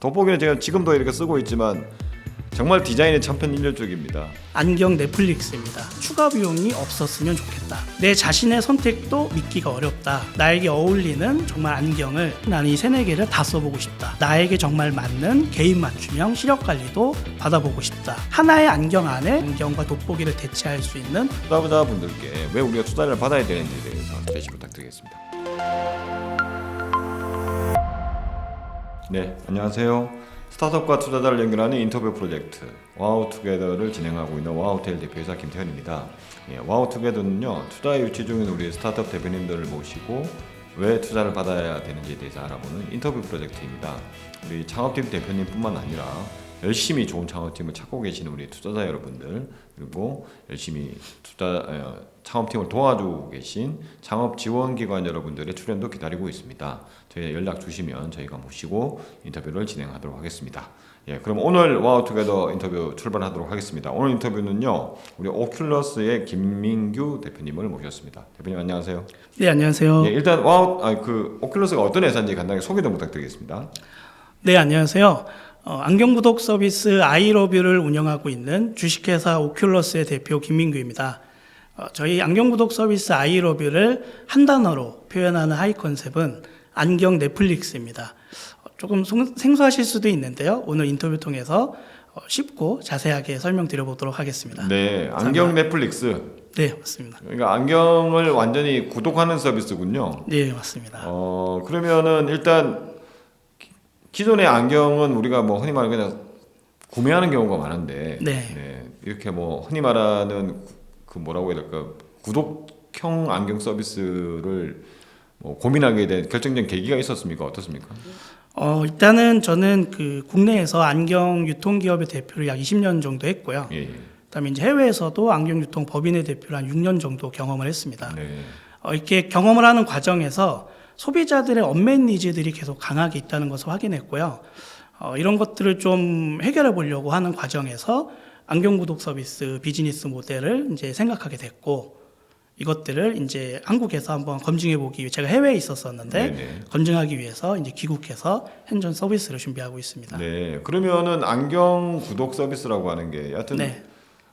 돋보기는 제가 지금도 이렇게 쓰고 있지만 정말 디자인이 천편일률적입니다. 안경 넷플릭스입니다. 추가 비용이 없었으면 좋겠다. 내 자신의 선택도 믿기가 어렵다. 나에게 어울리는 정말 안경을 나는 이 3-4개를 다 써보고 싶다. 나에게 정말 맞는 개인 맞춤형 시력 관리도 받아보고 싶다. 하나의 안경 안에 안경과 돋보기를 대체할 수 있는 투자자분들께 왜 우리가 투자를 받아야 되는지에 대해서 제시 부탁드리겠습니다. 네, 안녕하세요. 스타트업과 투자자를 연결하는 인터뷰 프로젝트 와우투게더를 진행하고 있는 와우텔 대표이사 김태현입니다. 와우투게더는요, 투자 유치 중인 우리 스타트업 대표님들을 모시고 왜 투자를 받아야 되는지에 대해서 알아보는 인터뷰 프로젝트입니다. 우리 창업팀 대표님뿐만 아니라 열심히 좋은 창업팀을 찾고 계시는 우리 투자자 여러분들, 그리고 열심히 창업팀을 도와주고 계신 창업지원기관 여러분들의 출연도 기다리고 있습니다. 저희 연락 주시면 저희가 모시고 인터뷰를 진행하도록 하겠습니다. 그럼 오늘 와우투게더 인터뷰 출발하도록 하겠습니다. 오늘 인터뷰는요, 우리 오큘러스의 김민규 대표님을 모셨습니다. 대표님 안녕하세요. 네, 안녕하세요. 일단 오큘러스가 어떤 회사인지 간단하게 소개 좀 부탁드리겠습니다. 네, 안녕하세요. 안경 구독 서비스 아이러뷰를 운영하고 있는 주식회사 오큘러스의 대표 김민규입니다. 저희 안경 구독 서비스 아이러뷰를 한 단어로 표현하는 하이 컨셉은 안경 넷플릭스입니다. 조금 생소하실 수도 있는데요. 오늘 인터뷰 통해서 쉽고 자세하게 설명드려보도록 하겠습니다. 네, 안경 넷플릭스. 네, 맞습니다. 그러니까 안경을 완전히 구독하는 서비스군요. 네, 맞습니다. 그러면은 일단 기존의 안경은 우리가 뭐 흔히 말하는 그냥 구매하는 경우가 많은데, 이렇게 뭐 흔히 말하는 그 뭐라고 해야 될까, 구독형 안경 서비스를 뭐 고민하게 된 결정적인 계기가 있었습니까? 어떻습니까? 일단은 저는 그 국내에서 안경 유통기업의 대표를 약 20년 정도 했고요. 그다음에 이제 해외에서도 안경 유통 법인의 대표를 한 6년 정도 경험을 했습니다. 이렇게 경험을 하는 과정에서 소비자들의 언맷 니즈들이 계속 강하게 있다는 것을 확인했고요. 이런 것들을 좀 해결해 보려고 하는 과정에서 안경 구독 서비스 비즈니스 모델을 이제 생각하게 됐고, 이것들을 이제 한국에서 한번 검증해 보기 위해, 제가 해외에 있었었는데 검증하기 위해서 이제 귀국해서 현존 서비스를 준비하고 있습니다. 네, 그러면은 안경 구독 서비스라고 하는 게 여하튼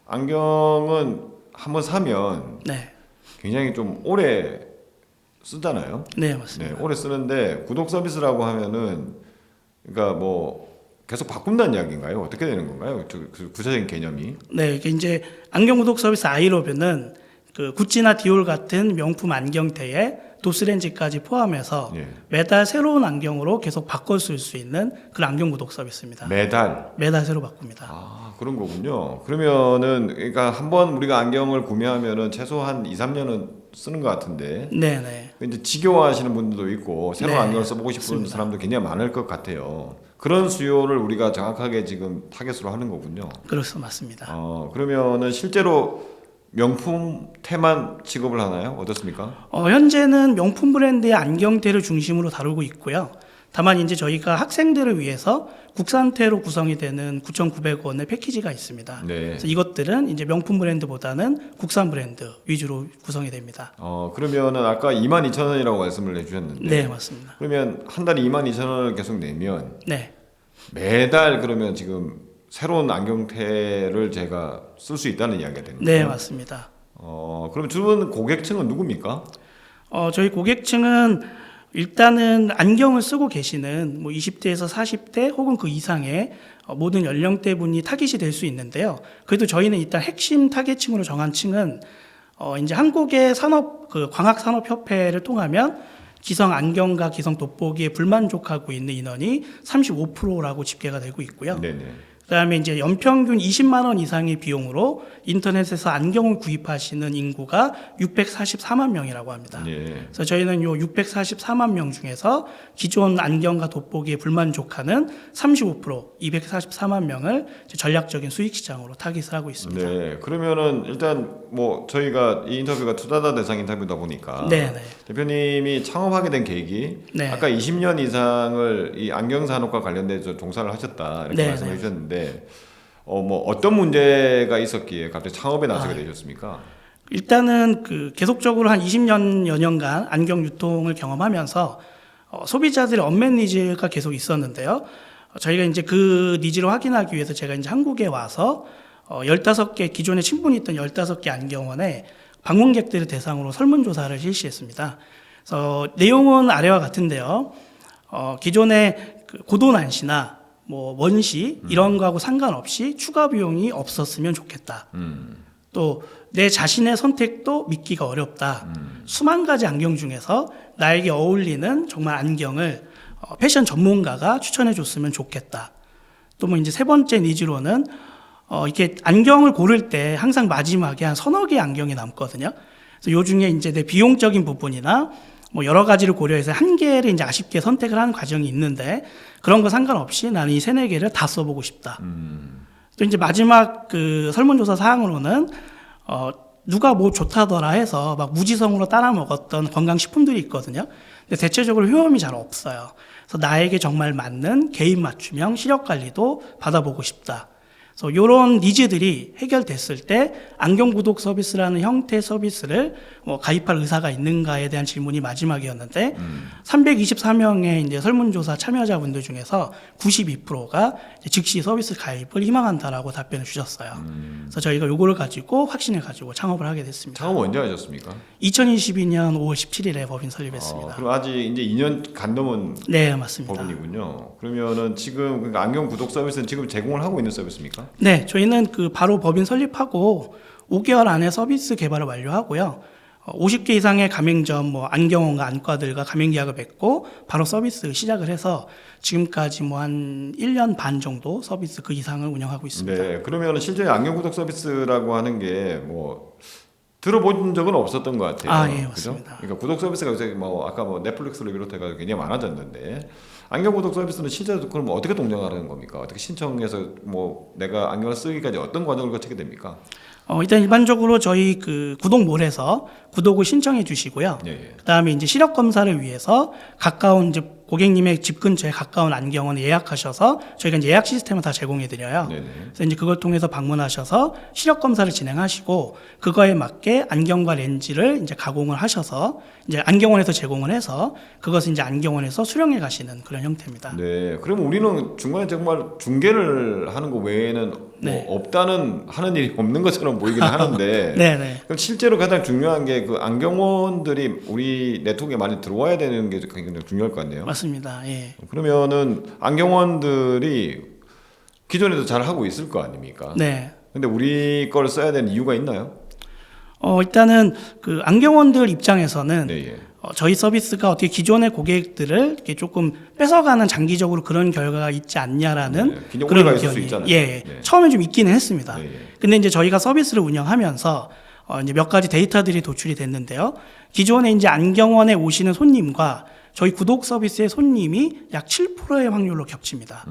안경은 한번 사면 굉장히 좀 오래 쓰잖아요. 네, 맞습니다. 오래 쓰는데 구독 서비스라고 하면은 그러니까 뭐 계속 바꾼다는 이야기인가요? 어떻게 되는 건가요? 그 구체적인 개념이? 네, 이게 이제 안경 구독 서비스 아이러뷰는 그 구찌나 디올 같은 명품 안경테에 도스렌즈까지 포함해서 매달 새로운 안경으로 계속 바꿔 쓸 수 있는 그런 안경 구독 서비스입니다. 매달 새로 바꿉니다. 그런 거군요. 그러면은 그러니까 한번 우리가 안경을 구매하면은 최소한 2-3년은 쓰는 것 같은데. 이제 지겨워하시는 분들도 있고 새로운 안경을 써보고 싶은 맞습니다. 사람도 굉장히 많을 것 같아요. 그런 수요를 우리가 정확하게 지금 타겟으로 하는 거군요. 그렇습니다. 맞습니다. 그러면은 실제로 명품테만 취급을 하나요? 어떻습니까? 현재는 명품 브랜드의 안경테를 중심으로 다루고 있고요. 다만 이제 저희가 학생들을 위해서 국산테로 구성이 되는 9,900원의 패키지가 있습니다. 그래서 이것들은 이제 명품 브랜드보다는 국산 브랜드 위주로 구성이 됩니다. 그러면은 아까 22,000원이라고 말씀을 해주셨는데. 네, 맞습니다. 그러면 한 달에 22,000원을 계속 내면 매달 그러면 지금 새로운 안경테를 제가 쓸 수 있다는 이야기가 되는 거예요? 네, 맞습니다. 그럼 주변 고객층은 누굽니까? 저희 고객층은 일단은 안경을 쓰고 계시는 뭐 20대에서 40대 혹은 그 이상의 모든 연령대 분이 타깃이 될 수 있는데요. 그래도 저희는 일단 핵심 타겟층으로 정한 층은 이제 한국의 광학산업협회를 통하면 기성 안경과 기성 돋보기에 불만족하고 있는 인원이 35%라고 집계가 되고 있고요. 그다음에 이제 연평균 20만 원 이상의 비용으로 인터넷에서 안경을 구입하시는 인구가 644만 명이라고 합니다. 그래서 저희는 요 644만 명 중에서 기존 안경과 돋보기에 불만족하는 35%, 244만 명을 전략적인 수익 시장으로 타깃을 하고 있습니다. 그러면은 일단 뭐 저희가 이 인터뷰가 투자자 대상 인터뷰다 보니까 대표님이 창업하게 된 계기, 아까 20년 이상을 이 안경 산업과 관련돼서 종사를 하셨다 이렇게 말씀해 주셨는데. 뭐 어떤 문제가 있었기에 갑자기 창업에 나서게 되셨습니까? 일단은 그 계속적으로 한 20여 년간 안경 유통을 경험하면서 소비자들의 언맷 니즈가 계속 있었는데요. 저희가 이제 그 니즈를 확인하기 위해서 제가 이제 한국에 와서 15개 기존에 친분이 있던 15개 안경원에 방문객들을 대상으로 설문조사를 실시했습니다. 그래서 내용은 아래와 같은데요. 기존에 그 고도난시나 뭐 원시 이런 거하고 상관없이 추가 비용이 없었으면 좋겠다. 또 내 자신의 선택도 믿기가 어렵다. 수만 가지 안경 중에서 나에게 어울리는 정말 안경을 패션 전문가가 추천해 줬으면 좋겠다. 또 뭐 이제 세 번째 니즈로는 이렇게 안경을 고를 때 항상 마지막에 한 서너 개의 안경이 남거든요. 그래서 요 중에 이제 내 비용적인 부분이나 뭐 여러 가지를 고려해서 한 개를 이제 아쉽게 선택을 하는 과정이 있는데 그런 거 상관없이 나는 이 세네 개를 다 써보고 싶다. 또 이제 마지막 그 설문조사 사항으로는 누가 뭐 좋다더라 해서 막 무지성으로 따라 먹었던 건강식품들이 있거든요. 근데 대체적으로 효험이 잘 없어요. 그래서 나에게 정말 맞는 개인 맞춤형 시력 관리도 받아보고 싶다. 그래서 이런 니즈들이 해결됐을 때 안경 구독 서비스라는 형태의 서비스를 가입할 의사가 있는가에 대한 질문이 마지막이었는데 324명의 이제 설문조사 참여자분들 중에서 92%가 즉시 서비스 가입을 희망한다라고 답변을 주셨어요. 그래서 저희가 요거를 가지고 확신을 가지고 창업을 하게 됐습니다. 창업 언제 하셨습니까? 2022년 5월 17일에 법인 설립했습니다. 그럼 아직 이제 2년 간 넘은 네, 맞습니다. 법인이군요. 그러면은 지금 그러니까 안경 구독 서비스는 지금 제공을 하고 있는 서비스입니까? 네, 저희는 그 바로 법인 설립하고 5개월 안에 서비스 개발을 완료하고요. 50개 이상의 가맹점, 뭐 안경원과 안과들과 가맹 계약을 맺고 바로 서비스 시작을 해서 지금까지 뭐 한 1년 반 정도 서비스 그 이상을 운영하고 있습니다. 네, 그러면 실제 안경 구독 서비스라고 하는 게 뭐 들어본 적은 없었던 것 같아요. 아, 예, 그죠? 맞습니다. 그러니까 구독 서비스가 요새 뭐 아까 뭐 넷플릭스를 비롯해가지고 굉장히 많아졌는데 안경 구독 서비스는 실제로 그럼 어떻게 동작하는 겁니까? 어떻게 신청해서 뭐 내가 안경을 쓰기까지 어떤 과정을 거치게 됩니까? 일단 일반적으로 저희 그 구독몰에서 구독을 신청해 주시고요. 예, 예. 그다음에 이제 시력 검사를 위해서 가까운 이제 고객님의 집 근처에 가까운 안경원에 예약하셔서 저희가 이제 예약 시스템을 다 제공해 드려요. 네네. 그래서 이제 그걸 통해서 방문하셔서 시력 검사를 진행하시고 그거에 맞게 안경과 렌즈를 이제 가공을 하셔서 이제 안경원에서 제공을 해서 그것을 이제 안경원에서 수령해 가시는 그런 형태입니다. 네, 그럼 우리는 중간에 정말 중개를 하는 거 외에는 네. 뭐 없다는 하는 일이 없는 것처럼 보이긴 하는데 네네. 그럼 실제로 가장 중요한 게 그 안경원들이 우리 네트워크에 많이 들어와야 되는 게 굉장히 중요할 것 같네요. 맞습니다. 예. 그러면은 안경원들이 기존에도 잘 하고 있을 거 아닙니까? 네. 근데 우리 걸 써야 되는 이유가 있나요? 일단은 그 안경원들 입장에서는 네, 예. 저희 서비스가 어떻게 기존의 고객들을 이렇게 조금 뺏어가는 장기적으로 그런 결과가 있지 않냐라는 네, 굉장히 그런 오해가 있을 수 의견이 있잖아요. 예, 네. 처음에 좀 있기는 했습니다. 네, 예. 근데 이제 저희가 서비스를 운영하면서 이제 몇 가지 데이터들이 도출이 됐는데요. 기존에 이제 안경원에 오시는 손님과 저희 구독 서비스의 손님이 약 7%의 확률로 겹칩니다.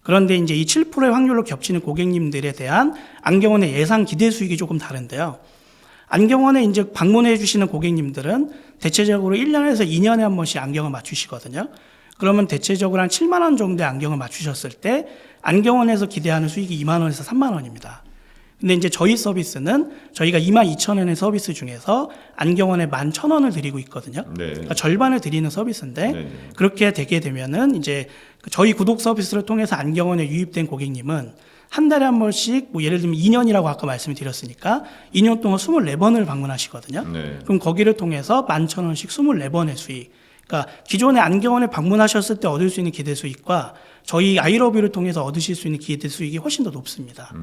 그런데 이제 이 7%의 확률로 겹치는 고객님들에 대한 안경원의 예상 기대 수익이 조금 다른데요. 안경원에 이제 방문해 주시는 고객님들은 대체적으로 1년에서 2년에 한 번씩 안경을 맞추시거든요. 그러면 대체적으로 한 7만 원 정도의 안경을 맞추셨을 때 안경원에서 기대하는 수익이 2만 원에서 3만 원입니다. 근데 이제 저희 서비스는 저희가 22,000원의 서비스 중에서 안경원에 11,000원을 드리고 있거든요. 네. 그러니까 절반을 드리는 서비스인데 네. 그렇게 되게 되면은 이제 저희 구독 서비스를 통해서 안경원에 유입된 고객님은 한 달에 한 번씩 뭐 예를 들면 2년이라고 아까 말씀을 드렸으니까 2년 동안 24번을 방문하시거든요. 네. 그럼 거기를 통해서 11,000원씩 24번의 수익. 그러니까 기존에 안경원에 방문하셨을 때 얻을 수 있는 기대 수익과 저희 아이러뷰를 통해서 얻으실 수 있는 기대 수익이 훨씬 더 높습니다.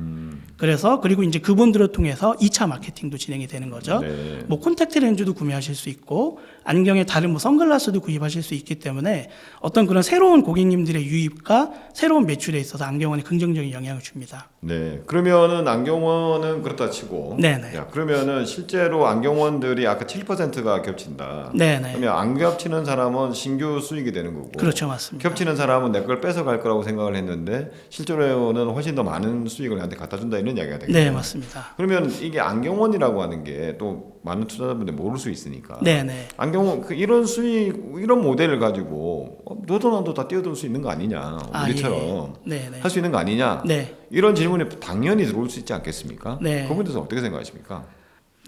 그래서 그리고 이제 그분들을 통해서 2차 마케팅도 진행이 되는 거죠. 네. 뭐 콘택트 렌즈도 구매하실 수 있고 안경에 다른 뭐 선글라스도 구입하실 수 있기 때문에 어떤 그런 새로운 고객님들의 유입과 새로운 매출에 있어서 안경원에 긍정적인 영향을 줍니다. 네. 그러면은 안경원은 그렇다 치고. 네네. 야, 그러면은 실제로 안경원들이 아까 7%가 겹친다. 네네. 그러면 안 겹치는 사람은 신규 수익이 되는 거고. 그렇죠, 맞습니다. 겹치는 사람은 내 걸 뺏어갈 거라고 생각을 했는데 실제로는 훨씬 더 많은 수익을 나한테 갖다 준다 이런 이야기가 되겠네요. 네, 맞습니다. 그러면 이게 안경원이라고 하는 게 또 많은 투자자분들이 모를 수 있으니까. 네네. 안경원 이런 수익 이런 모델을 가지고 너도 나도 다 뛰어들 수 있는 거 아니냐 우리처럼 예. 네네. 할 수 있는 거 아니냐 네. 이런 질문이 당연히 들어올 수 있지 않겠습니까? 네. 그분에 대해서 어떻게 생각하십니까?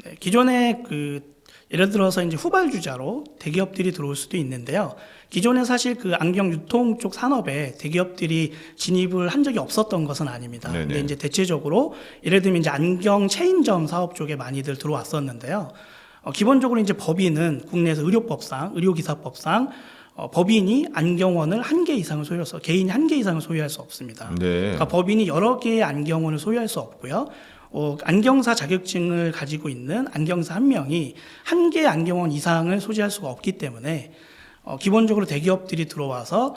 네, 기존에 그 예를 들어서 이제 후발주자로 대기업들이 들어올 수도 있는데요. 기존에 사실 그 안경 유통 쪽 산업에 대기업들이 진입을 한 적이 없었던 것은 아닙니다. 네네. 근데 이제 대체적으로 예를 들면 이제 안경 체인점 사업 쪽에 많이들 들어왔었는데요. 기본적으로 이제 법인은 국내에서 의료기사법상 법인이 안경원을 한 개 이상을 소유해서 개인이 한 개 이상을 소유할 수 없습니다. 네. 그러니까 법인이 여러 개의 안경원을 소유할 수 없고요. 안경사 자격증을 가지고 있는 안경사 한 명이 한 개의 안경원 이상을 소지할 수가 없기 때문에 기본적으로 대기업들이 들어와서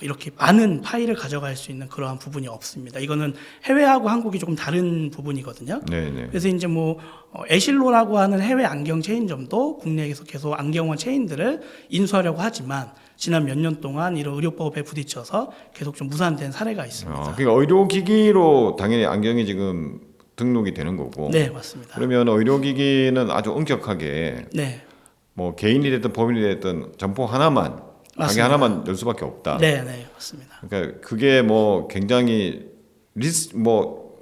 이렇게 많은 파일을 가져갈 수 있는 그러한 부분이 없습니다. 이거는 해외하고 한국이 조금 다른 부분이거든요. 네네. 그래서 이제 뭐 에실로라고 하는 해외 안경 체인점도 국내에서 계속 안경원 체인들을 인수하려고 하지만 지난 몇 년 동안 이런 의료법에 부딪혀서 계속 좀 무산된 사례가 있습니다. 그러니까 의료기기로 당연히 안경이 지금 등록이 되는 거고. 네, 맞습니다. 그러면 의료기기는 아주 엄격하게 네, 뭐 개인이 됐든 법인이 됐든 점포 하나만 가게 맞습니다. 하나만 열 수밖에 없다. 네, 네, 맞습니다. 그러니까 그게 뭐 굉장히 뭐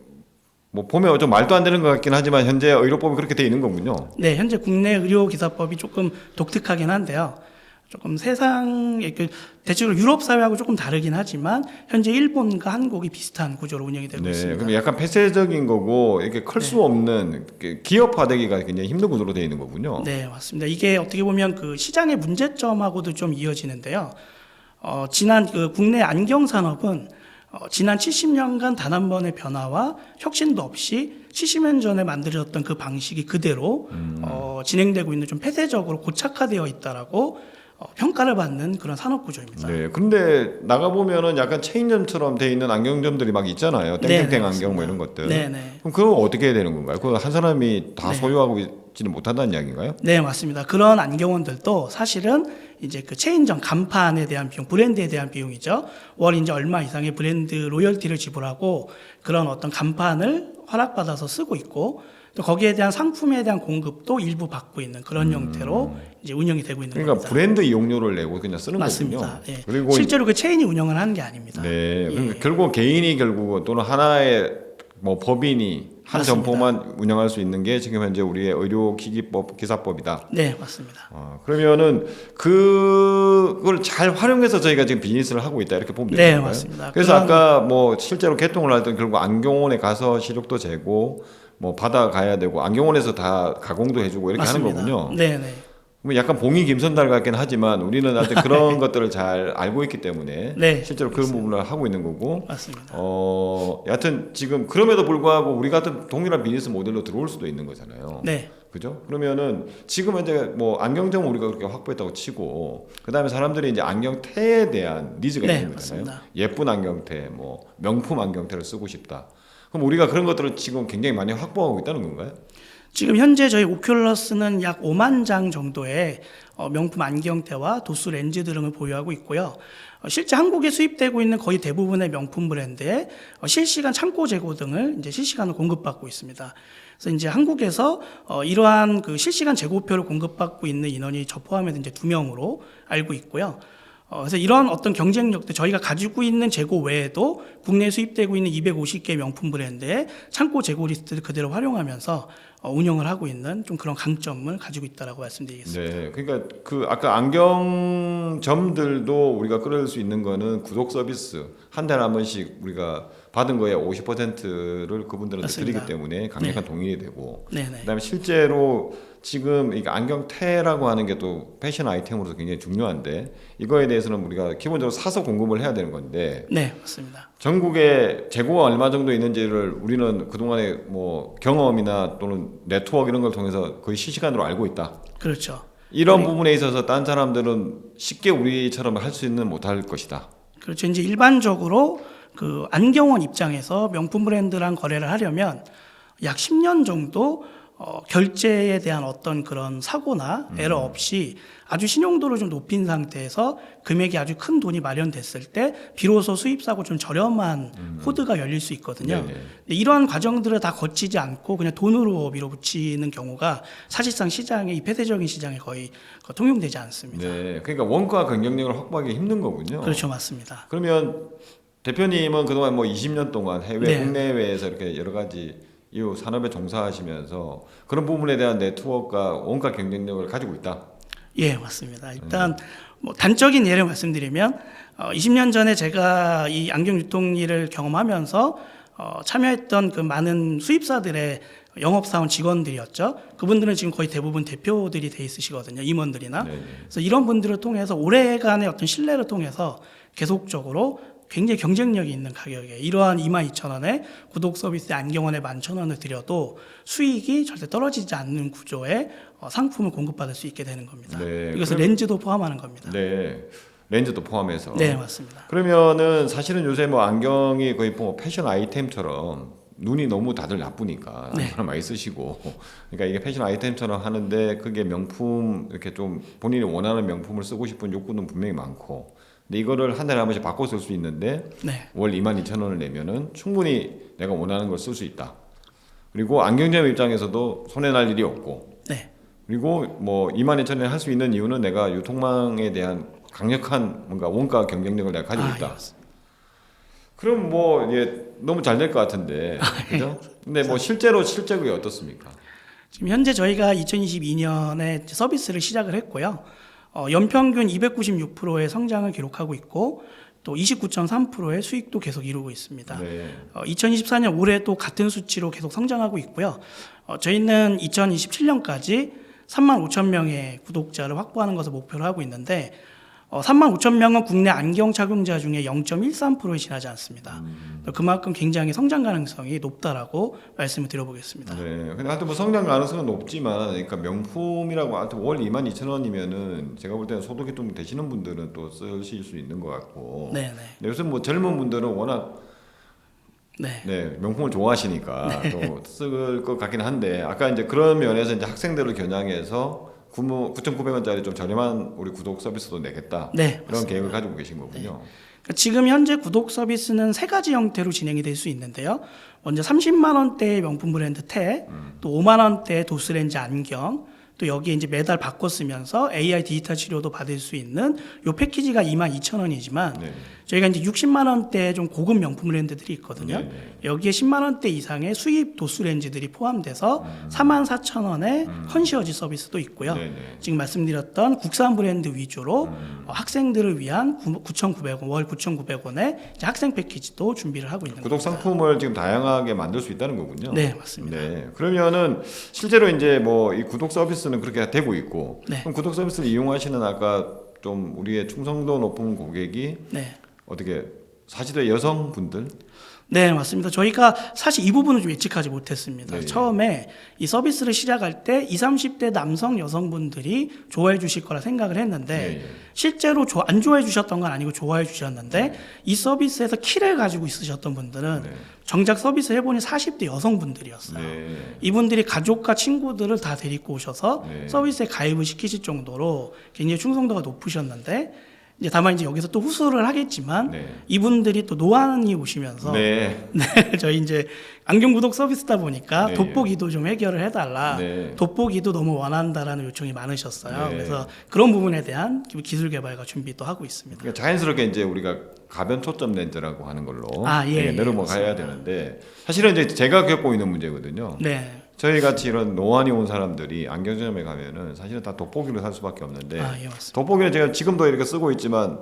보면 좀 말도 안 되는 것 같긴 하지만 현재 의료법이 그렇게 돼 있는 거군요. 네, 현재 국내 의료기사법이 조금 독특하긴 한데요. 조금 세상의 대체로 유럽 사회하고 조금 다르긴 하지만 현재 일본과 한국이 비슷한 구조로 운영이 되고 네, 있습니다. 그럼 약간 폐쇄적인 거고 이렇게 클 수 없는 기업화되기가 굉장히 힘든 구조로 돼 있는 거군요. 네, 맞습니다. 이게 어떻게 보면 그 시장의 문제점하고도 좀 이어지는데요. 지난 그 국내 안경 산업은 지난 70년간 단 한 번의 변화와 혁신도 없이 70년 전에 만들어졌던 그 방식이 그대로 진행되고 있는 좀 폐쇄적으로 고착화되어 있다라고 평가를 받는 그런 산업 구조입니다. 네, 근데 나가 보면은 약간 체인점처럼 돼 있는 안경점들이 막 있잖아요. 땡땡땡 네, 안경 뭐 이런 것들. 네, 네. 그럼 그거 어떻게 해야 되는 건가요? 그거 한 사람이 다 네. 소유하고 있지는 못한다는 이야기인가요? 네, 맞습니다. 그런 안경원들도 사실은 이제 그 체인점 간판에 대한 비용, 브랜드에 대한 비용이죠. 월 이제 얼마 이상의 브랜드 로열티를 지불하고 그런 어떤 간판을 허락받아서 쓰고 있고 또 거기에 대한 상품에 대한 공급도 일부 받고 있는 그런 형태로 이제 운영이 되고 있는 그러니까 겁니다. 브랜드 이용료를 내고 그냥 쓰는 맞습니다. 거군요. 예. 그리고 실제로 그 체인이 운영을 하는 게 아닙니다. 네, 예. 그러니까 결국 개인이 결국 또는 하나의 뭐 법인이 한 맞습니다. 점포만 운영할 수 있는 게 지금 현재 우리의 의료기기법 기사법이다. 네, 맞습니다. 그러면은 그걸 잘 활용해서 저희가 지금 비즈니스를 하고 있다 이렇게 보면 되는 네, 건가요? 맞습니다. 그래서 아까 뭐 실제로 개통을 할 때 결국 안경원에 가서 시력도 재고 뭐 받아가야 되고 안경원에서 다 가공도 해주고 이렇게 맞습니다. 하는 거군요. 네, 네. 뭐 약간 봉이 김선달 같긴 하지만 우리는 아직 그런 것들을 잘 알고 있기 때문에 네, 실제로 그런 부분을 하고 있는 거고. 맞습니다. 여하튼 지금 그럼에도 불구하고 우리 같은 동일한 비즈니스 모델로 들어올 수도 있는 거잖아요. 네. 그죠? 그러면은 지금 현재 뭐 안경점 우리가 그렇게 확보했다고 치고 그다음에 사람들이 이제 안경테에 대한 니즈가 네, 있는 거잖아요. 맞습니다. 예쁜 안경테, 뭐 명품 안경테를 쓰고 싶다. 그럼 우리가 그런 것들을 지금 굉장히 많이 확보하고 있다는 건가요? 지금 현재 저희 오큘러스는 약 5만 장 정도의 명품 안경테와 도수 렌즈 등을 보유하고 있고요. 실제 한국에 수입되고 있는 거의 대부분의 명품 브랜드에 실시간 창고 재고 등을 이제 실시간으로 공급받고 있습니다. 그래서 이제 한국에서 이러한 그 실시간 재고표를 공급받고 있는 인원이 저 포함해서 이제 2명으로 알고 있고요. 그래서 이런 어떤 경쟁력들 저희가 가지고 있는 재고 외에도 국내에 수입되고 있는 250개 명품 브랜드의 창고 재고 리스트를 그대로 활용하면서 운영을 하고 있는 좀 그런 강점을 가지고 있다라고 말씀드리겠습니다. 네, 그러니까 그 아까 안경점들도 우리가 끌어낼 수 있는 거는 구독 서비스 한 달에 한 번씩 우리가 받은 거에 50%를 그분들한테 맞습니다. 드리기 때문에 강력한 동의이 되고 네네. 그다음에 실제로 지금 이 안경테라고 하는 게 또 패션 아이템으로서 굉장히 중요한데 이거에 대해서는 우리가 기본적으로 사서 공급을 해야 되는 건데 네, 맞습니다. 전국에 재고가 얼마 정도 있는지를 우리는 그동안의 뭐 경험이나 또는 네트워크 이런 걸 통해서 거의 실시간으로 알고 있다. 그렇죠. 이런 네. 부분에 있어서 딴 사람들은 쉽게 우리처럼 할 수 있는 못할 것이다. 그렇죠. 이제 일반적으로 그 안경원 입장에서 명품 브랜드랑 거래를 하려면 약 10년 정도 결제에 대한 어떤 그런 사고나 에러 없이 아주 신용도를 좀 높인 상태에서 금액이 아주 큰 돈이 마련됐을 때 비로소 수입사고 좀 저렴한 코드가 열릴 수 있거든요. 네네. 근데 이러한 과정들을 다 거치지 않고 그냥 돈으로 밀어붙이는 경우가 사실상 시장에 이 폐쇄적인 시장에 거의 통용되지 않습니다. 네, 그러니까 원가 경쟁력을 확보하기 힘든 거군요. 그렇죠, 맞습니다. 그러면 대표님은 그동안 뭐 20년 동안 해외, 네. 국내외에서 이렇게 여러 가지 이 산업에 종사하시면서 그런 부분에 대한 네트워크가 원가 경쟁력을 가지고 있다. 예, 맞습니다. 일단 뭐 단적인 예를 말씀드리면 20년 전에 제가 이 안경 유통 일을 경험하면서 참여했던 그 많은 수입사들의 영업사원 직원들이었죠. 그분들은 지금 거의 대부분 대표들이 돼 있으시거든요. 임원들이나. 네네. 그래서 이런 분들을 통해서 오래간의 어떤 신뢰를 통해서 계속적으로 굉장히 경쟁력이 있는 가격에 이러한 22,000원에 구독 서비스 안경원에 11,000원을 들여도 수익이 절대 떨어지지 않는 구조의 상품을 공급받을 수 있게 되는 겁니다. 네, 이것을 렌즈도 포함하는 겁니다. 네, 렌즈도 포함해서. 네, 맞습니다. 그러면은 사실은 요새 뭐 안경이 거의 뭐 패션 아이템처럼 눈이 너무 다들 나쁘니까 네. 안경을 많이 쓰시고, 그러니까 이게 패션 아이템처럼 하는데 그게 명품 이렇게 좀 본인이 원하는 명품을 쓰고 싶은 욕구는 분명히 많고, 근데 이거를 한 달에 한 번씩 바꿔 쓸 수 있는데 네. 월 22,000원을 내면은 충분히 내가 원하는 걸 쓸 수 있다. 그리고 안경점 입장에서도 손해 날 일이 없고, 네. 그리고 뭐 22,000원에 할 수 있는 이유는 내가 유통망에 대한 강력한 뭔가 원가 경쟁력을 내가 가지고 아, 있다. 예, 맞습니다. 그럼 뭐 너무 잘 될 것 같은데, 그죠? 근데 뭐 실제로 실적이 어떻습니까? 지금 현재 저희가 2022년에 서비스를 시작을 했고요. 연평균 296%의 성장을 기록하고 있고 또 29.3%의 수익도 계속 이루고 있습니다. 네. 2024년 올해 또 같은 수치로 계속 성장하고 있고요. 저희는 2027년까지 35,000명의 구독자를 확보하는 것을 목표로 하고 있는데 35,000명은 국내 안경 착용자 중에 0.13%에 지나지 않습니다. 그만큼 굉장히 성장 가능성이 높다라고 말씀을 드려보겠습니다. 네. 근데 하여튼 뭐 성장 가능성은 높지만, 그러니까 명품이라고 하여튼 월 22,000원이면은 제가 볼 때는 소득이 좀 되시는 분들은 또 쓰실 수 있는 것 같고. 네, 근데 요새 뭐 젊은 분들은 워낙 네, 명품을 좋아하시니까 또 쓸 것 같긴 한데, 아까 이제 그런 면에서 이제 학생들을 겨냥해서 9,900원짜리 좀 저렴한 우리 구독 서비스도 내겠다. 네, 그런 맞습니다. 계획을 가지고 계신 거군요. 그러니까 지금 현재 구독 서비스는 세 가지 형태로 진행이 될 수 있는데요. 먼저 30만 원대의 명품 브랜드 태, 또 5만 원대의 도스렌즈 안경, 또 여기에 이제 매달 바꿔 쓰면서 AI 디지털 치료도 받을 수 있는 요 패키지가 22,000원이지만 네. 저희가 이제 60만 원대 좀 고급 명품 브랜드들이 있거든요. 네, 네. 여기에 10만 원대 이상의 수입 도수 렌즈들이 포함돼서 44,000원의 컨시어지 서비스도 있고요. 네, 네. 지금 말씀드렸던 국산 브랜드 위주로 학생들을 위한 9,900원, 월 9,900원의 학생 패키지도 준비를 하고 있는 구독 겁니다. 상품을 지금 다양하게 만들 수 있다는 거군요. 네, 맞습니다. 네. 그러면은 실제로 이제 뭐 이 구독 서비스는 그렇게 되고 있고, 네. 그럼 구독 서비스를 이용하시는 아까 좀 우리의 충성도 높은 고객이 네. 어떻게 40대 여성분들? 네, 맞습니다. 저희가 사실 이 부분은 좀 예측하지 못했습니다. 네. 처음에 이 서비스를 시작할 때 20, 30대 남성 여성분들이 좋아해 주실 거라 생각을 했는데 네. 실제로 안 좋아해 주셨던 건 아니고 좋아해 주셨는데 이 서비스에서 키를 가지고 있으셨던 분들은 네. 정작 서비스 해보니 40대 여성분들이었어요. 네. 이분들이 가족과 친구들을 다 데리고 오셔서 네. 서비스에 가입을 시키실 정도로 굉장히 충성도가 높으셨는데 이제 다만 이제 여기서 또 후수를 하겠지만 네. 이분들이 또 노안이 오시면서 네. 네, 저희 이제 안경 구독 서비스다 보니까 네. 돋보기도 좀 해결을 해달라. 네. 돋보기도 너무 원한다라는 요청이 많으셨어요. 네. 그래서 그런 부분에 대한 기술 개발과 준비도 하고 있습니다. 그러니까 자연스럽게 이제 우리가 가변 초점 렌즈라고 하는 걸로 예, 내려가야 되는데, 사실은 이제 제가 겪고 있는 문제거든요. 네. 저희 같이 이런 노안이 온 사람들이 안경점에 가면은 사실은 다 돋보기를 살 수밖에 없는데, 예, 맞습니다. 돋보기는 제가 지금도 이렇게 쓰고 있지만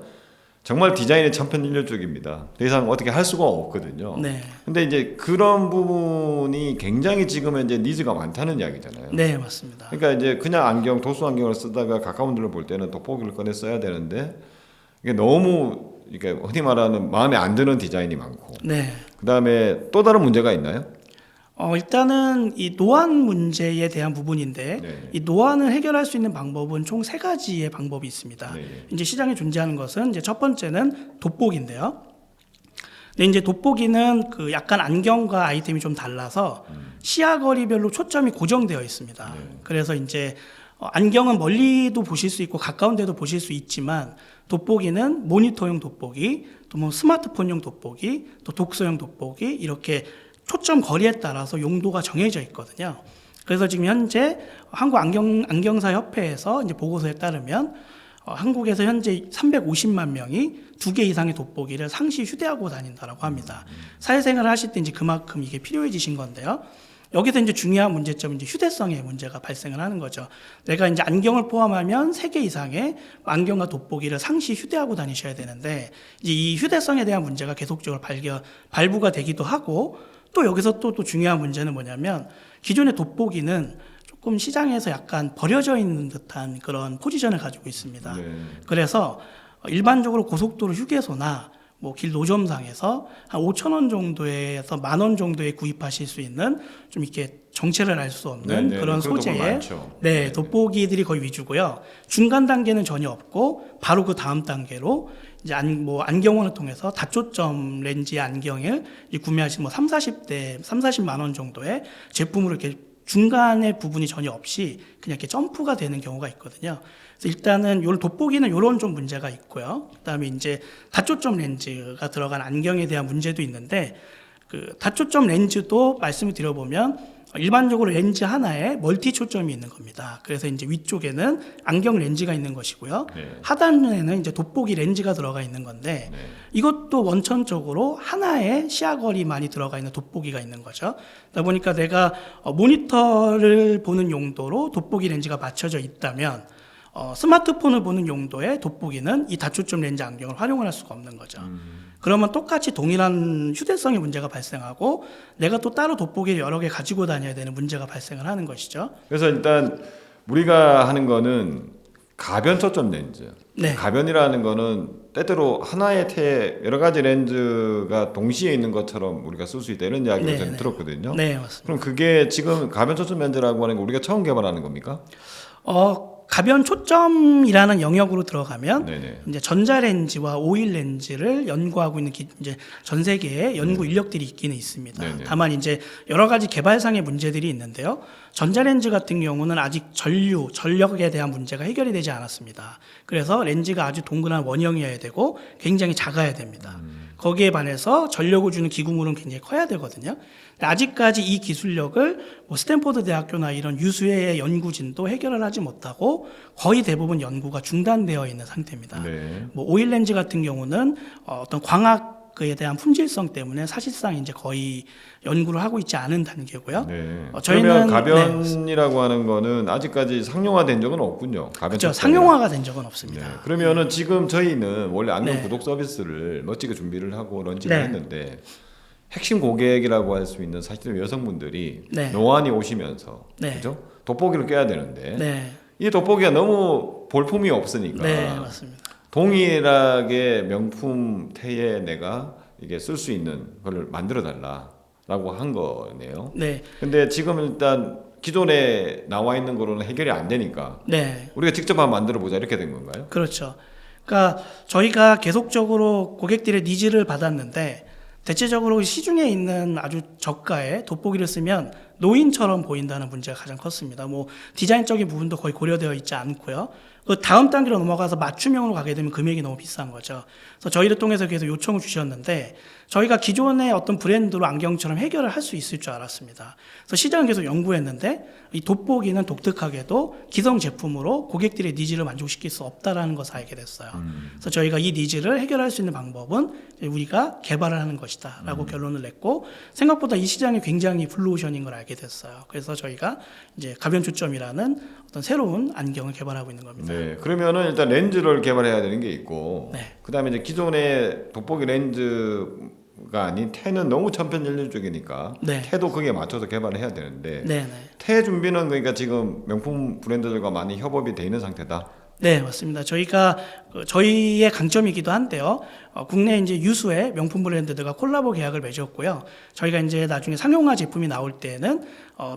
정말 디자인이 천편일률적입니다. 더 이상 어떻게 할 수가 없거든요. 네. 근데 이제 그런 부분이 굉장히 지금 이제 니즈가 많다는 이야기잖아요. 네, 맞습니다. 그러니까 이제 그냥 안경, 도수 안경을 쓰다가 가까운 데를 볼 때는 돋보기를 꺼내 써야 되는데, 이게 너무 이게 흔히 말하는 마음에 안 드는 디자인이 많고, 네. 그다음에 또 다른 문제가 있나요? 일단은 이 노안 문제에 대한 부분인데 네. 이 노안을 해결할 수 있는 방법은 총 세 가지의 방법이 있습니다. 네. 이제 시장에 존재하는 것은 이제 첫 번째는 돋보기인데요. 근데 이제 돋보기는 그 약간 안경과 아이템이 좀 달라서 시야 거리별로 초점이 고정되어 있습니다. 네. 그래서 이제 안경은 멀리도 보실 수 있고 가까운 데도 보실 수 있지만 돋보기는 모니터용 돋보기, 또 뭐 스마트폰용 돋보기, 또 독서용 돋보기 이렇게 초점 거리에 따라서 용도가 정해져 있거든요. 그래서 지금 현재 한국 안경사 협회에서 이제 보고서에 따르면 한국에서 현재 350만 명이 2개 이상의 돋보기를 상시 휴대하고 다닌다라고 합니다. 사회생활을 하실 때 이제 그만큼 이게 필요해지신 건데요. 여기서 이제 중요한 문제점은 이제 휴대성의 문제가 발생을 하는 거죠. 내가 이제 안경을 포함하면 3개 이상의 안경과 돋보기를 상시 휴대하고 다니셔야 되는데 이제 이 휴대성에 대한 문제가 계속적으로 발부가 되기도 하고 또 여기서 또 중요한 문제는 뭐냐면 기존의 돋보기는 조금 시장에서 약간 버려져 있는 듯한 그런 포지션을 가지고 있습니다. 네. 그래서 일반적으로 고속도로 휴게소나 뭐 길 노점상에서 한 5천 원 정도에서 10,000원 정도에 구입하실 수 있는 좀 이렇게 정체를 알 수 없는 네, 그런 그런 소재의 많죠. 네, 돋보기들이 거의 위주고요. 중간 단계는 전혀 없고 바로 그 다음 단계로 이제 안경원을 통해서 다초점 렌즈의 안경을 이제 구매하신 뭐 40만 원 정도의 제품으로 이렇게 중간의 부분이 전혀 없이 그냥 이렇게 점프가 되는 경우가 있거든요. 그래서 일단은 요 돋보기는 요런 좀 문제가 있고요. 그다음에 이제 다초점 렌즈가 들어간 안경에 대한 문제도 있는데 그 다초점 렌즈도 말씀을 드려보면 일반적으로 렌즈 하나에 멀티 초점이 있는 겁니다. 그래서 이제 위쪽에는 안경 렌즈가 있는 것이고요. 네. 하단에는 이제 돋보기 렌즈가 들어가 있는 건데 네. 이것도 원천적으로 하나의 시야거리만이 들어가 있는 돋보기가 있는 거죠. 그러다 보니까 내가 모니터를 보는 용도로 돋보기 렌즈가 맞춰져 있다면 스마트폰을 보는 용도의 돋보기는 이 다초점 렌즈 안경을 활용을 할 수가 없는 거죠. 그러면 똑같이 동일한 휴대성의 문제가 발생하고 내가 또 따로 돋보기를 여러 개 가지고 다녀야 되는 문제가 발생을 하는 것이죠. 그래서 일단 우리가 하는 거는 가변 초점 렌즈. 네. 가변이라는 거는 때때로 하나의 태에 여러 가지 렌즈가 동시에 있는 것처럼 우리가 쓸 수 있다 이런 이야기를 네, 저는 네. 들었거든요. 네, 맞습니다. 그럼 그게 지금 가변 초점 렌즈라고 하는 거 우리가 처음 개발하는 겁니까? 가변 초점이라는 영역으로 들어가면 네네. 이제 전자렌즈와 오일 렌즈를 연구하고 있는 이제 전 세계에 연구 인력들이 있기는 있습니다. 네네. 다만 이제 여러 가지 개발상의 문제들이 있는데요. 전자렌즈 같은 경우는 아직 전력에 대한 문제가 해결이 되지 않았습니다. 그래서 렌즈가 아주 동그란 원형이어야 되고 굉장히 작아야 됩니다. 거기에 반해서 전력을 주는 기구물은 굉장히 커야 되거든요. 아직까지 이 기술력을 뭐 스탠포드 대학교나 이런 유수의 연구진도 해결을 하지 못하고 거의 대부분 연구가 중단되어 있는 상태입니다. 네. 뭐 오일 렌즈 같은 경우는 어떤 광학에 대한 품질성 때문에 사실상 이제 거의 연구를 하고 있지 않은 단계고요. 네. 저희는 그러면 가변이라고 하는 거는 아직까지 상용화된 적은 없군요. 가변 그렇죠. 초점이라. 상용화가 된 적은 없습니다. 네. 그러면은 지금 저희는 원래 안경 네. 구독 서비스를 멋지게 준비를 하고 런칭을 네. 했는데 핵심 고객이라고 할 수 있는 사실은 여성분들이 네. 노안이 오시면서 네. 그죠? 돋보기를 껴야 되는데 네, 이 돋보기가 너무 볼품이 없으니까 네, 맞습니다. 동일하게 명품 태에 내가 이게 쓸 수 있는 걸 만들어 달라라고 한 거네요. 네, 근데 지금 일단 기존에 나와 있는 거로는 해결이 안 되니까 네. 우리가 직접 한번 만들어 보자 이렇게 된 건가요? 그렇죠. 그러니까 저희가 계속적으로 고객들의 니즈를 받았는데 대체적으로 시중에 있는 아주 저가의 돋보기를 쓰면 노인처럼 보인다는 문제가 가장 컸습니다. 뭐 디자인적인 부분도 거의 고려되어 있지 않고요. 그 다음 단계로 넘어가서 맞춤형으로 가게 되면 금액이 너무 비싼 거죠. 그래서 저희를 통해서 계속 요청을 주셨는데 저희가 기존의 어떤 브랜드로 안경처럼 해결을 할 수 있을 줄 알았습니다. 그래서 시장을 계속 연구했는데 이 돋보기는 독특하게도 기성 제품으로 고객들의 니즈를 만족시킬 수 없다라는 것을 알게 됐어요. 그래서 저희가 이 니즈를 해결할 수 있는 방법은 우리가 개발을 하는 것이다라고 결론을 냈고 생각보다 이 시장이 굉장히 블루오션인 걸 알게 됐어요. 그래서 저희가 이제 가변 초점이라는 어떤 새로운 안경을 개발하고 있는 겁니다. 네. 그러면은 일단 렌즈를 개발해야 되는 게 있고 네. 그다음에 이제 기존의 돋보기 렌즈가 아닌 태는 너무 천편일률적이니까 네. 태도 거기에 맞춰서 개발을 해야 되는데 네, 네. 태 준비는 그러니까 지금 명품 브랜드들과 많이 협업이 돼 있는 상태다. 네, 맞습니다. 저희가 저희의 강점이기도 한데요. 국내 이제 유수의 명품 브랜드들과 콜라보 계약을 맺었고요. 저희가 이제 나중에 상용화 제품이 나올 때는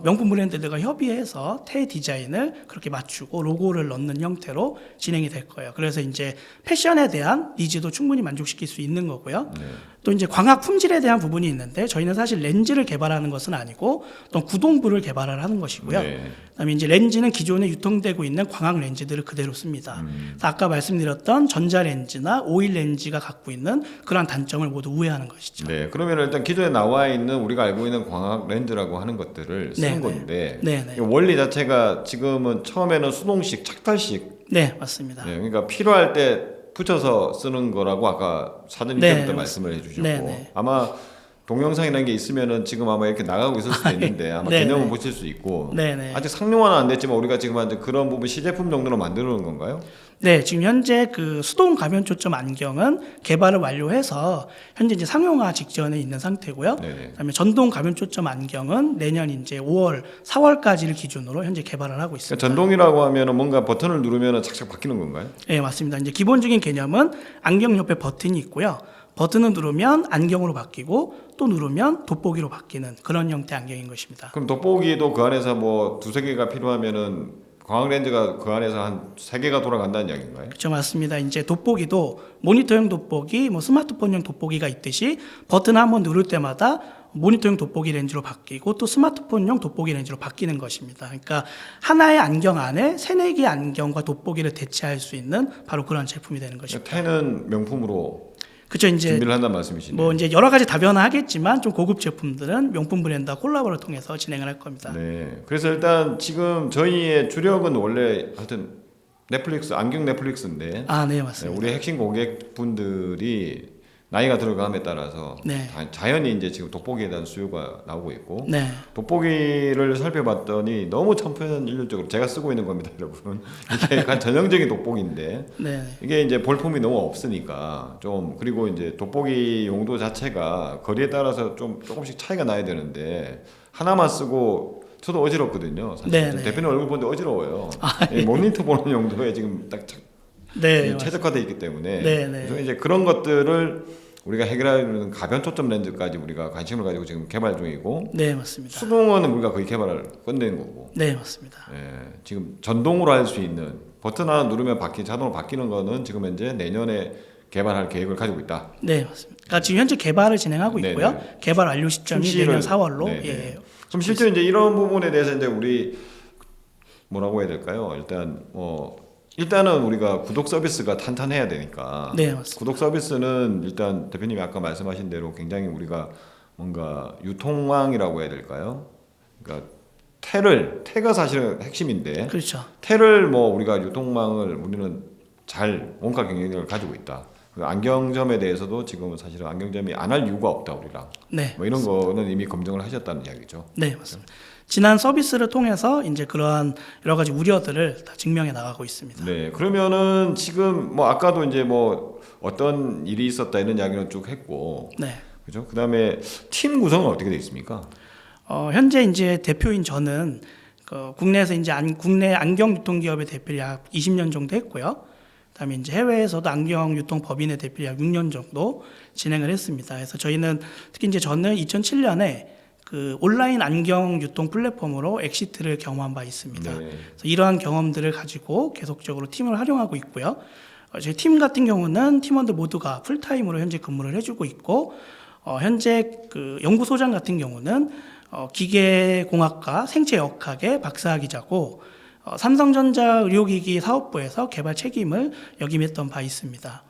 명품 브랜드들과 협의해서 태 디자인을 그렇게 맞추고 로고를 넣는 형태로 진행이 될 거예요. 그래서 이제 패션에 대한 니즈도 충분히 만족시킬 수 있는 거고요. 네. 또 이제 광학 품질에 대한 부분이 있는데 저희는 사실 렌즈를 개발하는 것은 아니고 어떤 구동부를 개발을 하는 것이고요. 네. 그다음에 이제 렌즈는 기존에 유통되고 있는 광학 렌즈들을 그대로 씁니다. 아까 말씀드렸던 전자 렌즈나 오일 렌즈가 갖고 있는 그러한 단점을 모두 우회하는 것이죠. 네. 그러면 일단 기존에 나와 있는 우리가 알고 있는 광학 렌즈라고 하는 것들을 쓴 네, 건데 네, 네. 이 원리 자체가 지금은 처음에는 수동식, 착탈식. 네, 맞습니다. 네. 그러니까 필요할 때 붙여서 쓰는 거라고 아까 사전님께부터 네, 말씀을 해주셨고 네, 네. 아마 동영상이라는 게 있으면은 지금 아마 이렇게 나가고 있을 수도 있는데 아마 네네. 개념을 보실 수 있고 네네. 아직 상용화는 안 됐지만 우리가 지금 이제 그런 부분 시제품 정도로 만드는 건가요? 네, 지금 현재 그 수동 가변 초점 안경은 개발을 완료해서 현재 이제 상용화 직전에 있는 상태고요. 네네. 그다음에 전동 가변 초점 안경은 내년 이제 5월, 4월까지를 기준으로 현재 개발을 하고 있습니다. 그러니까 전동이라고 하면은 뭔가 버튼을 누르면은 착착 바뀌는 건가요? 네, 맞습니다. 이제 기본적인 개념은 안경 옆에 버튼이 있고요. 버튼을 누르면 안경으로 바뀌고 또 누르면 돋보기로 바뀌는 그런 형태 안경인 것입니다. 그럼 돋보기도 그 안에서 뭐 두세 개가 필요하면은 광학 렌즈가 그 안에서 한 세 개가 돌아간다는 이야기인가요? 그렇죠, 맞습니다. 이제 돋보기도 모니터용 돋보기, 뭐 스마트폰용 돋보기가 있듯이 버튼 한번 누를 때마다 모니터용 돋보기 렌즈로 바뀌고 또 스마트폰용 돋보기 렌즈로 바뀌는 것입니다. 그러니까 하나의 안경 안에 세네 개의 안경과 돋보기를 대체할 수 있는 바로 그런 제품이 되는 것입니다. 텐은 명품으로 그렇죠, 이제 준비를 한다는 말씀이시네요. 뭐 이제 여러 가지 다변화하겠지만 좀 고급 제품들은 명품 브랜드와 콜라보를 통해서 진행을 할 겁니다. 네. 그래서 일단 지금 저희의 주력은 원래 하여튼 넷플릭스 안경 넷플릭스인데 아, 네, 네, 맞습니다. 우리 핵심 고객분들이 나이가 들어감에 따라서 네. 자연히 이제 지금 돋보기에 대한 수요가 나오고 있고 네, 돋보기를 살펴봤더니 너무 천편일률적으로 제가 쓰고 있는 겁니다, 여러분. 이게 약간 전형적인 돋보기인데 네, 이게 이제 볼품이 너무 없으니까 좀 그리고 이제 돋보기 용도 자체가 거리에 따라서 좀 조금씩 차이가 나야 되는데 하나만 쓰고 저도 어지럽거든요. 사실 네네. 대표님 얼굴 보는데 어지러워요. 이 예. 모니터 보는 용도에 지금 딱 네, 최적화되어 있기 때문에 네네. 그래서 이제 그런 것들을 우리가 해결하려는 가변 초점 렌즈까지 우리가 관심을 가지고 지금 개발 중이고 네, 맞습니다. 수동은 우리가 거의 개발을 끝낸 거고 네, 맞습니다. 지금 전동으로 할 수 있는 버튼 하나 누르면 자동으로 바뀌는 거는 지금 현재 내년에 개발할 계획을 가지고 있다. 네, 맞습니다. 그러니까 지금 현재 개발을 진행하고 네네. 있고요. 개발 완료 시점이 출시를- 내년 4월로 네네. 예. 그럼 실제 이제 이런 부분에 대해서 이제 우리 뭐라고 해야 될까요? 일단은 우리가 구독 서비스가 탄탄해야 되니까. 네, 맞습니다. 구독 서비스는 일단 대표님이 아까 말씀하신 대로 굉장히 우리가 뭔가 유통망이라고 해야 될까요? 그러니까 태가 사실은 핵심인데 그렇죠. 태를 뭐 우리가 유통망을 우리는 잘 원가 경쟁력을 가지고 있다. 그 안경점에 대해서도 지금은 사실은 안경점이 안 할 이유가 없다 우리랑. 네. 뭐 이런 거는 이미 검증을 하셨다는 이야기죠. 네, 맞습니다. 지난 서비스를 통해서 이제 그러한 여러 가지 우려들을 다 증명해 나가고 있습니다. 네, 그러면은 지금 뭐 아까도 이제 뭐 어떤 일이 있었다 이런 이야기는 쭉 했고, 네. 그죠? 그다음에 팀 구성은 어떻게 돼 있습니까? 현재 이제 대표인 저는 국내에서 이제 국내 안경 유통기업의 대표를 약 20년 정도 했고요. 그다음에 이제 해외에서도 안경 유통 법인의 대표를 약 6년 정도 진행을 했습니다. 그래서 저희는 특히 이제 저는 2007년에 그 온라인 안경 유통 플랫폼으로 엑시트를 경험한 바 있습니다. 네. 그래서 이러한 경험들을 가지고 계속적으로 팀을 활용하고 있고요. 저희 팀 같은 경우는 팀원들 모두가 풀타임으로 현재 근무를 해주고 있고, 현재 그 연구소장 같은 경우는 기계공학과 생체역학의 박사학위자고, 삼성전자 의료기기 사업부에서 개발 책임을 역임했던 바 있습니다.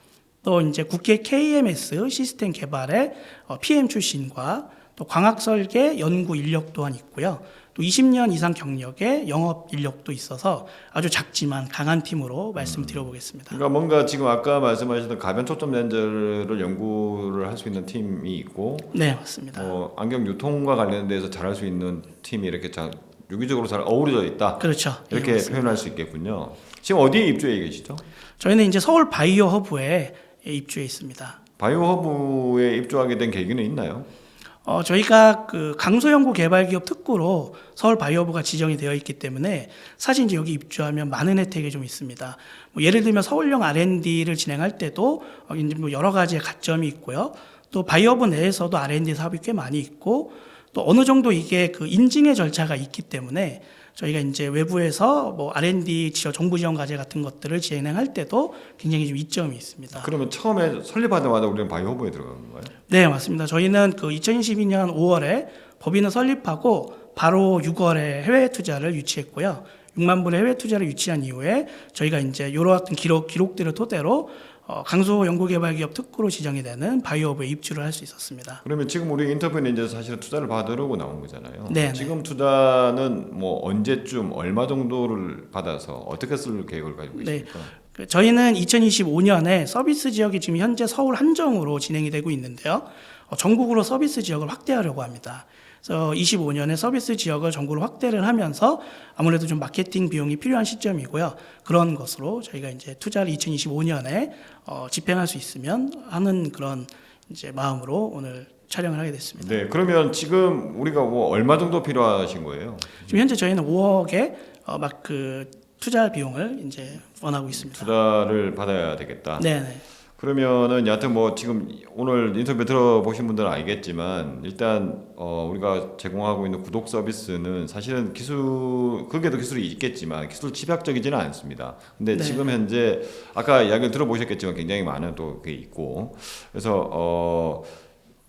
또 이제 국회 KMS 시스템 개발의 PM 출신과 또 광학설계 연구 인력 또한 있고요. 또 20년 이상 경력의 영업 인력도 있어서 아주 작지만 강한 팀으로 말씀드려보겠습니다. 그러니까 뭔가 지금 아까 말씀하셨던 가변 초점 렌즈를 연구를 할 수 있는 팀이 있고, 네, 맞습니다. 안경 유통과 관련돼서 잘할 수 있는 팀이 이렇게 유기적으로 잘 어우러져 있다. 그렇죠. 이렇게 예, 맞습니다. 표현할 수 있겠군요. 지금 어디에 입주해 계시죠? 저희는 이제 서울 바이오 허브에 입주해 있습니다. 바이오 허브에 입주하게 된 계기는 있나요? 저희가 그 강소연구 개발기업 특구로 서울 바이오허브가 지정이 되어 있기 때문에 사실 이제 여기 입주하면 많은 혜택이 좀 있습니다. 뭐 예를 들면 서울형 R&D를 진행할 때도 이제 뭐 여러 가지의 가점이 있고요. 또 바이오허브 내에서도 R&D 사업이 꽤 많이 있고, 또 어느 정도 이게 그 인증의 절차가 있기 때문에 저희가 이제 외부에서 뭐 R&D 정부 지원 과제 같은 것들을 진행할 때도 굉장히 좀 이점이 있습니다. 그러면 처음에 설립하자마자 우리는 바이오 허브에 들어간 건가요? 네, 맞습니다. 저희는 그 2022년 5월에 법인을 설립하고 바로 6월에 해외 투자를 유치했고요. 6만 불의 해외 투자를 유치한 이후에 저희가 이제 이런 같은 기록들을 토대로 강소 연구개발기업 특구로 지정이 되는 바이오허브에 입주를 할 수 있었습니다. 그러면 지금 우리 인터뷰는 이제 사실은 투자를 받으려고 나온 거잖아요. 네. 지금 투자는 뭐 언제쯤 얼마 정도를 받아서 어떻게 쓸 계획을 가지고 있습니까? 저희는 2025년에 서비스 지역이 지금 현재 서울 한정으로 진행이 되고 있는데요. 전국으로 서비스 지역을 확대하려고 합니다. 그래서 25년에 서비스 지역을 전국으로 확대를 하면서 아무래도 좀 마케팅 비용이 필요한 시점이고요. 그런 것으로 저희가 이제 투자를 2025년에 집행할 수 있으면 하는 그런 이제 마음으로 오늘 촬영을 하게 됐습니다. 네, 그러면 지금 우리가 뭐 얼마 정도 필요하신 거예요? 지금 현재 저희는 5억의 막 그 투자 비용을 이제 원하고 있습니다. 투자를 받아야 되겠다. 네네. 그러면은 여하튼 뭐 지금 오늘 인터뷰 들어보신 분들은 알겠지만 일단 우리가 제공하고 있는 구독 서비스는 사실은 그게도 기술이 있겠지만 기술 집약적이지는 않습니다. 근데 네. 지금 현재 아까 이야기를 들어보셨겠지만 굉장히 많은 또 그게 있고 그래서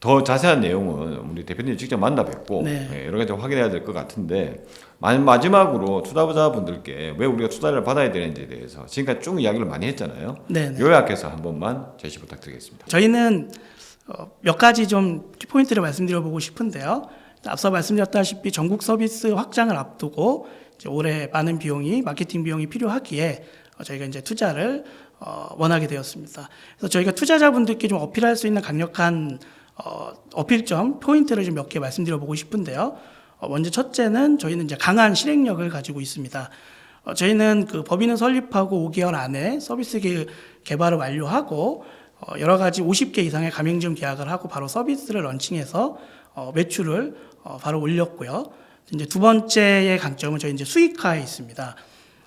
더 자세한 내용은 우리 대표님 직접 만나 뵙고 네. 여러 가지 확인해야 될 것 같은데 마지막으로 투자자분들께 왜 우리가 투자를 받아야 되는지에 대해서 지금까지 쭉 이야기를 많이 했잖아요. 네네. 요약해서 한 번만 제시 부탁드리겠습니다. 저희는 몇 가지 좀 포인트를 말씀드려보고 싶은데요. 앞서 말씀드렸다시피 전국 서비스 확장을 앞두고 이제 올해 많은 비용이 마케팅 비용이 필요하기에 저희가 이제 투자를 원하게 되었습니다. 그래서 저희가 투자자분들께 좀 어필할 수 있는 강력한 어필점 포인트를 좀 몇 개 말씀드려보고 싶은데요. 먼저 첫째는 저희는 이제 강한 실행력을 가지고 있습니다. 저희는 그 법인을 설립하고 5개월 안에 서비스 개발을 완료하고 여러 가지 50개 이상의 가맹점 계약을 하고 바로 서비스를 런칭해서 매출을 바로 올렸고요. 이제 두 번째의 강점은 저희 이제 수익화에 있습니다.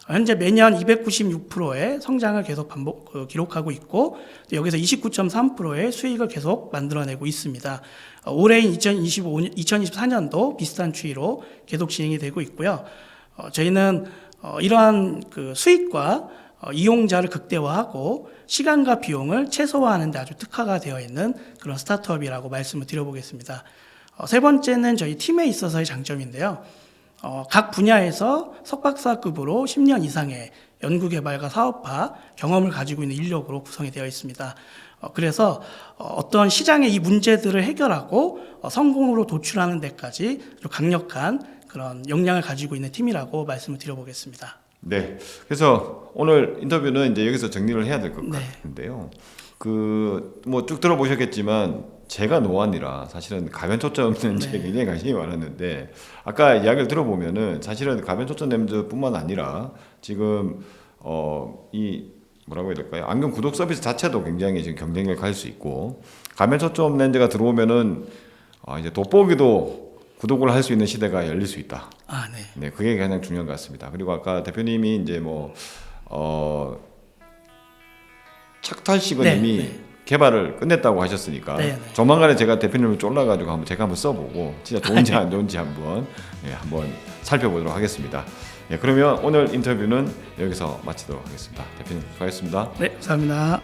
현재 매년 296%의 성장을 계속 기록하고 있고 여기서 29.3%의 수익을 계속 만들어내고 있습니다. 올해인 2024년도 비슷한 추이로 계속 진행이 되고 있고요. 저희는 이러한 그 수익과 이용자를 극대화하고 시간과 비용을 최소화하는 데 아주 특화가 되어 있는 그런 스타트업이라고 말씀을 드려보겠습니다. 세 번째는 저희 팀에 있어서의 장점인데요. 각 분야에서 석박사급으로 10년 이상의 연구개발과 사업화 경험을 가지고 있는 인력으로 구성이 되어 있습니다. 그래서 어떤 시장의 이 문제들을 해결하고 성공으로 도출하는 데까지 강력한 그런 역량을 가지고 있는 팀이라고 말씀을 드려보겠습니다. 네, 그래서 오늘 인터뷰는 이제 여기서 정리를 해야 될 것 네. 같은데요. 뭐 쭉 들어보셨겠지만 제가 노안이라 사실은 가변 초점 렌즈에 굉장히 관심이 많았는데 아까 이야기를 들어보면은 사실은 가변 초점 렌즈뿐만 아니라 지금 이 뭐라고 해야 될까요? 안경 구독 서비스 자체도 굉장히 지금 경쟁력을 가질 수 있고 가변 초점 렌즈가 들어오면은 이제 돋보기도 구독을 할 수 있는 시대가 열릴 수 있다. 네. 네, 그게 가장 중요한 것 같습니다. 그리고 아까 대표님이 이제 착탈식은 네, 이미 네. 개발을 끝냈다고 하셨으니까 네, 네. 조만간에 제가 대표님을 쫄라가지고 제가 한번 써보고 진짜 좋은지 안 좋은지 한번 살펴보도록 하겠습니다. 그러면 오늘 인터뷰는 여기서 마치도록 하겠습니다. 대표님 수고하셨습니다. 네, 감사합니다.